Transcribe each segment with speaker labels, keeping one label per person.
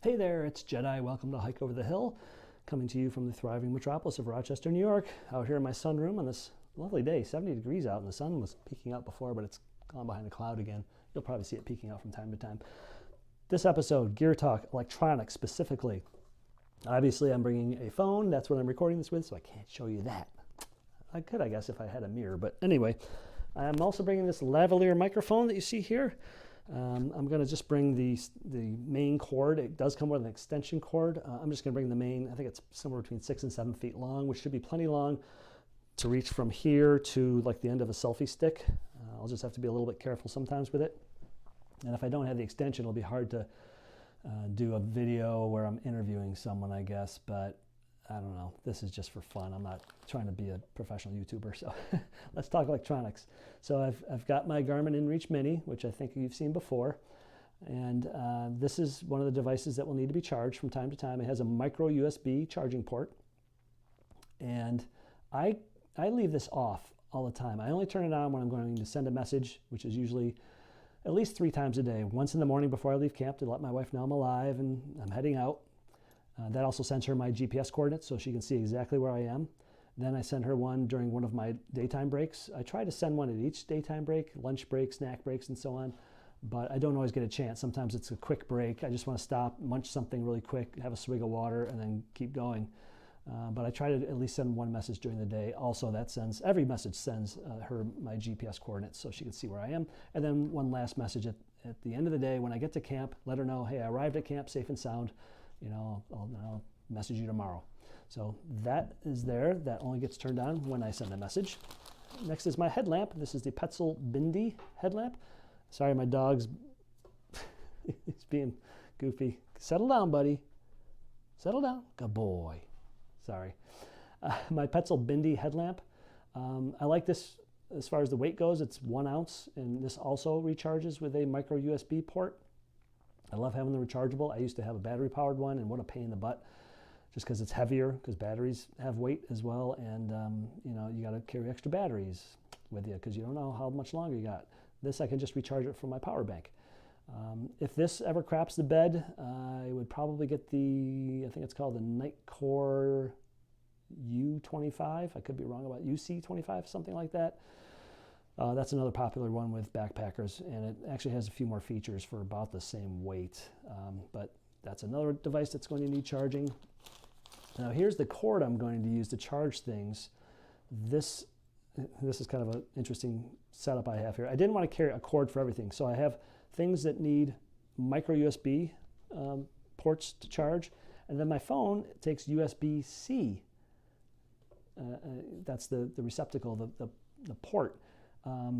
Speaker 1: Hey there, it's Jedi. Welcome to Hike Over the Hill, coming to you from the thriving metropolis of Rochester, New York. Out here in my sunroom on this lovely day, 70 degrees out, and the sun was peeking out before, but it's gone behind a cloud again. You'll probably see it peeking out from time to time. This episode, Gear Talk, electronics specifically. Obviously, I'm bringing a phone. That's what I'm recording this with, so I can't show you that. I could, I guess, if I had a mirror, but anyway. I'm also bringing this lavalier microphone that you see here. I'm going to just bring the main cord. It does come with an extension cord. I'm just going to bring the main. I think it's somewhere between 6 and 7 feet long, which should be plenty long to reach from here to like the end of a selfie stick. I'll just have to be a little bit careful sometimes with it. And if I don't have the extension, it'll be hard to do a video where I'm interviewing someone, I guess. But I don't know. This is just for fun. I'm not trying to be a professional YouTuber, so let's talk electronics. So I've got my Garmin Inreach Mini, which I think you've seen before, and this is one of the devices that will need to be charged from time to time. It has a micro USB charging port, and I leave this off all the time. I only turn it on when I'm going to send a message, which is usually at least 3 times a day. Once in the morning before I leave camp to let my wife know I'm alive and I'm heading out. That also sends her my GPS coordinates so she can see exactly where I am. Then I send her one during one of my daytime breaks. I try to send one at each daytime break, lunch break, snack breaks, and so on, but I don't always get a chance. Sometimes it's a quick break. I just want to stop, munch something really quick, have a swig of water, and then keep going. But I try to at least send one message during the day. Also, every message sends her my GPS coordinates so she can see where I am. And then one last message at the end of the day when I get to camp, let her know, hey, I arrived at camp safe and sound. You know, I'll message you tomorrow. So that is there. That only gets turned on when I send a message. Next is my headlamp. This is the Petzl Bindi Headlamp. Sorry, my dog's he's being goofy. Settle down, buddy. Settle down. Good boy. Sorry. My Petzl Bindi Headlamp. I like this as far as the weight goes. It's 1 ounce, and this also recharges with a micro USB port. I love having the rechargeable. I used to have a battery-powered one, and what a pain in the butt, just because it's heavier, because batteries have weight as well, and you know, you got to carry extra batteries with you because you don't know how much longer you got. This, I can just recharge it from my power bank. If this ever craps the bed, I would probably get the, I think it's called the Nitecore U25. I could be wrong about UC25, something like that. That's another popular one with backpackers, and it actually has a few more features for about the same weight. But that's another device that's going to need charging. Now here's the cord I'm going to use to charge things. This is kind of an interesting setup I have here. I didn't want to carry a cord for everything, so I have things that need micro USB ports to charge, and then my phone takes USB-C. That's the receptacle, the port.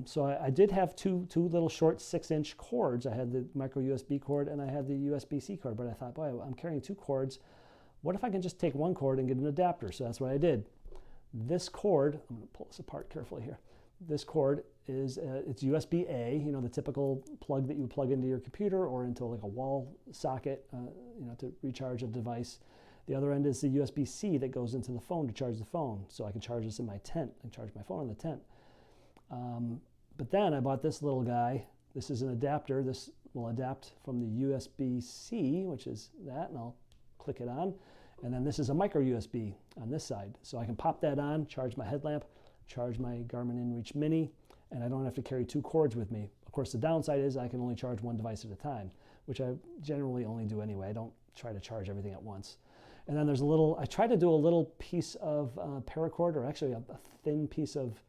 Speaker 1: So I did have two little short 6-inch cords. I had the micro USB cord and I had the USB-C cord, but I thought, boy, I'm carrying 2 cords. What if I can just take 1 cord and get an adapter? So that's what I did. This cord, I'm going to pull this apart carefully here. This cord is, it's USB-A, you know, the typical plug that you plug into your computer or into like a wall socket, you know, to recharge a device. The other end is the USB-C that goes into the phone to charge the phone. So I can charge this in my tent and charge my phone in the tent. But then I bought this little guy. This is an adapter. This will adapt from the USB-C, which is that, and I'll click it on. And then this is a micro USB on this side. So I can pop that on, charge my headlamp, charge my Garmin Inreach Mini, and I don't have to carry 2 cords with me. Of course, the downside is I can only charge 1 device at a time, which I generally only do anyway. I don't try to charge everything at once. And then there's I try to do a little piece of paracord, or actually a thin piece of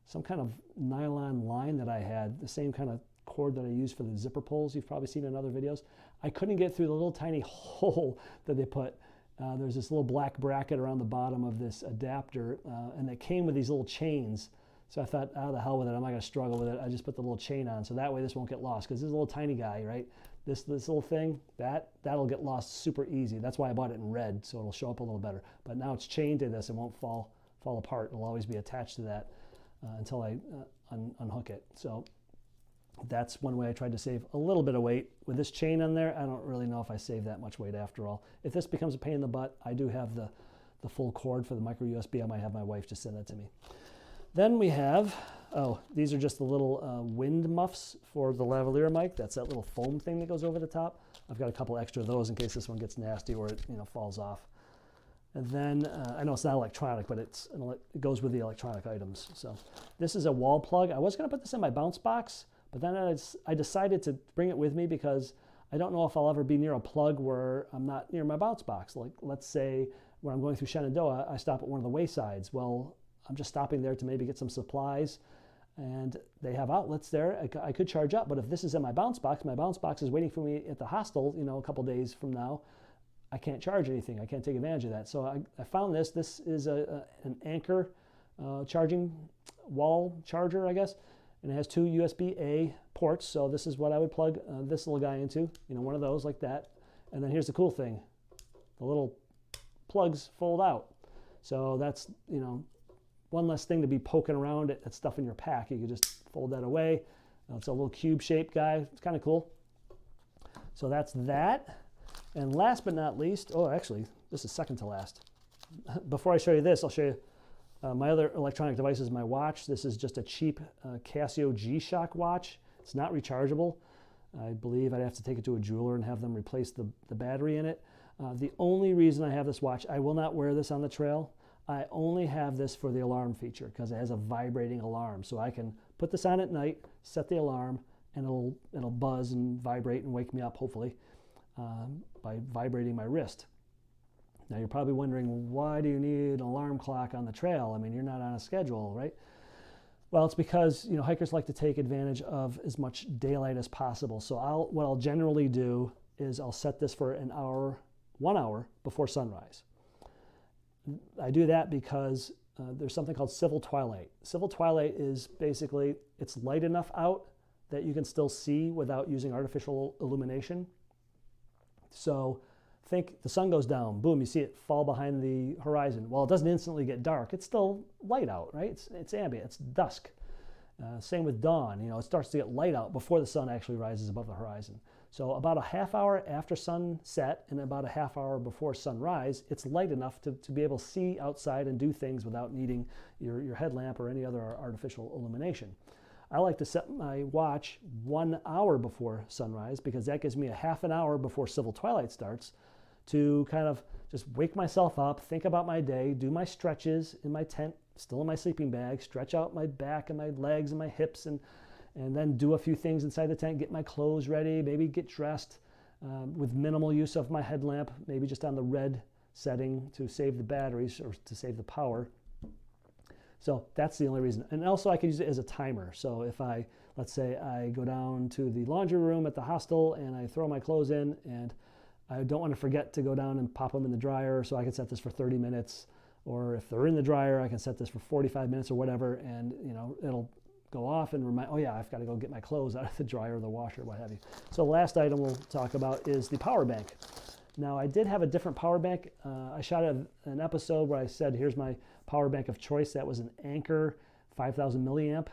Speaker 1: some kind of nylon line that I had, the same kind of cord that I use for the zipper pulls you've probably seen in other videos. I couldn't get through the little tiny hole that they put. There's this little black bracket around the bottom of this adapter, and it came with these little chains. So I thought, the hell with it, I'm not going to struggle with it. I just put the little chain on, so that way this won't get lost, because this is a little tiny guy, right? This little thing, that'll get lost super easy. That's why I bought it in red, so it'll show up a little better. But now it's chained to this, it won't fall apart. It'll always be attached to that until I unhook it. So that's one way I tried to save a little bit of weight. With this chain on there, I don't really know if I save that much weight after all. If this becomes a pain in the butt, I do have the full cord for the micro USB. I might have my wife just send that to me. Then we have, oh, these are just the little wind muffs for the lavalier mic. That's that little foam thing that goes over the top. I've got a couple extra of those in case this one gets nasty or it falls off. And then, I know it's not electronic, but it goes with the electronic items. So this is a wall plug. I was going to put this in my bounce box, but then I decided to bring it with me because I don't know if I'll ever be near a plug where I'm not near my bounce box. Like, let's say when I'm going through Shenandoah, I stop at one of the waysides. Well, I'm just stopping there to maybe get some supplies, and they have outlets there. I could charge up, but if this is in my bounce box is waiting for me at the hostel, a couple days from now. I can't charge anything. I can't take advantage of that. So I found this. This is an Anker charging wall charger, I guess, and it has two USB-A ports. So this is what I would plug this little guy into, one of those like that. And then here's the cool thing. The little plugs fold out. So that's, one less thing to be poking around at stuff in your pack. You can just fold that away. It's a little cube-shaped guy. It's kind of cool. So that's that. And last but not least, oh, actually, this is second to last. Before I show you this, I'll show you my other electronic devices, my watch. This is just a cheap Casio G-Shock watch. It's not rechargeable. I believe I'd have to take it to a jeweler and have them replace the battery in it. The only reason I have this watch, I will not wear this on the trail. I only have this for the alarm feature because it has a vibrating alarm. So I can put this on at night, set the alarm, and it'll buzz and vibrate and wake me up, hopefully, by vibrating my wrist. Now you're probably wondering, why do you need an alarm clock on the trail? I mean, you're not on a schedule, right? Well, it's because hikers like to take advantage of as much daylight as possible. So what I'll generally do is I'll set this for 1 hour before sunrise. I do that because there's something called civil twilight. Civil twilight is basically, it's light enough out that you can still see without using artificial illumination. So think the sun goes down, boom, you see it fall behind the horizon. Well, it doesn't instantly get dark. It's still light out, right? It's ambient, it's dusk. Same with dawn, it starts to get light out before the sun actually rises above the horizon. So about a half hour after sunset and about a half hour before sunrise, it's light enough to be able to see outside and do things without needing your headlamp or any other artificial illumination. I like to set my watch 1 hour before sunrise because that gives me a half an hour before civil twilight starts to kind of just wake myself up, think about my day, do my stretches in my tent, still in my sleeping bag, stretch out my back and my legs and my hips, and then do a few things inside the tent, get my clothes ready, maybe get dressed with minimal use of my headlamp, maybe just on the red setting to save the batteries or to save the power. So that's the only reason. And also I could use it as a timer. So if let's say I go down to the laundry room at the hostel and I throw my clothes in and I don't want to forget to go down and pop them in the dryer, so I can set this for 30 minutes. Or if they're in the dryer, I can set this for 45 minutes or whatever, and it'll go off and remind, oh yeah, I've got to go get my clothes out of the dryer or the washer, what have you. So the last item we'll talk about is the power bank. Now I did have a different power bank. I shot an episode where I said, here's my power bank of choice. That was an Anker 5,000 milliamp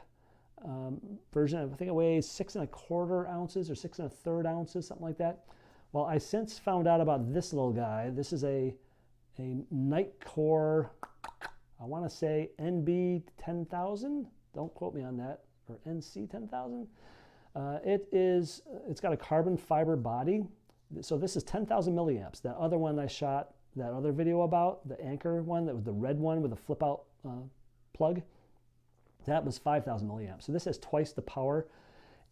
Speaker 1: version. I think it weighs 6 1/4 ounces or 6 1/3 ounces, something like that. Well, I since found out about this little guy. This is a Nitecore, I want to say NB 10,000. Don't quote me on that, or NC 10,000. It's got a carbon fiber body. So this is 10,000 milliamps. That other one I shot, that other video about, the Anker one, that was the red one with a flip out plug, that was 5,000 milliamps. So this has twice the power,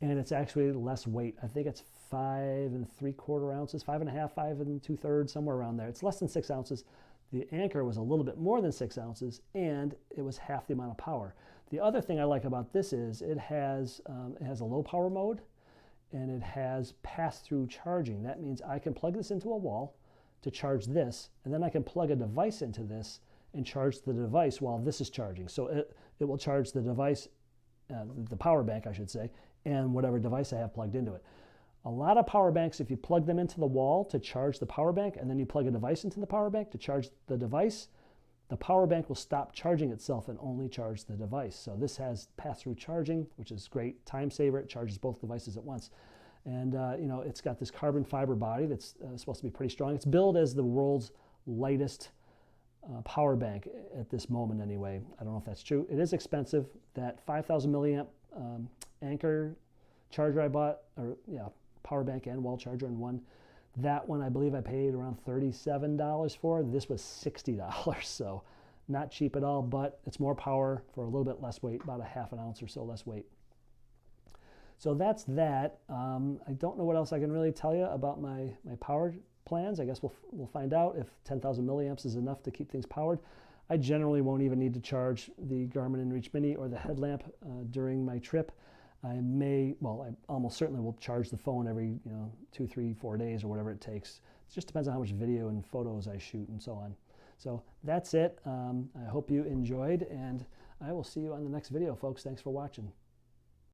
Speaker 1: and it's actually less weight. I think it's 5 3/4 ounces, 5.5, 5 2/3, somewhere around there. It's less than 6 ounces. The Anker was a little bit more than 6 ounces, and it was half the amount of power. The other thing I like about this is it has a low power mode, and it has pass-through charging. That means I can plug this into a wall to charge this, and then I can plug a device into this and charge the device while this is charging. So it will charge the device, the power bank, I should say, and whatever device I have plugged into it. A lot of power banks, if you plug them into the wall to charge the power bank, and then you plug a device into the power bank to charge the device, the power bank will stop charging itself and only charge the device. So this has pass-through charging, which is great. Time saver. It charges both devices at once. And it's got this carbon fiber body that's supposed to be pretty strong. It's billed as the world's lightest power bank at this moment anyway. I don't know if that's true. It is expensive. That 5,000 milliamp Anchor charger I bought, or yeah, power bank and wall charger in one. That one I believe I paid around $37 for. This was $60, so not cheap at all, but it's more power for a little bit less weight, about a half an ounce or so less weight. So that's that. I don't know what else I can really tell you about my power plans. I guess we'll find out if 10,000 milliamps is enough to keep things powered. I generally won't even need to charge the Garmin Inreach Mini or the headlamp during my trip. I almost certainly will charge the phone every 2, 3, 4 days or whatever it takes. It just depends on how much video and photos I shoot and so on. So that's it. I hope you enjoyed, and I will see you on the next video, folks. Thanks for watching.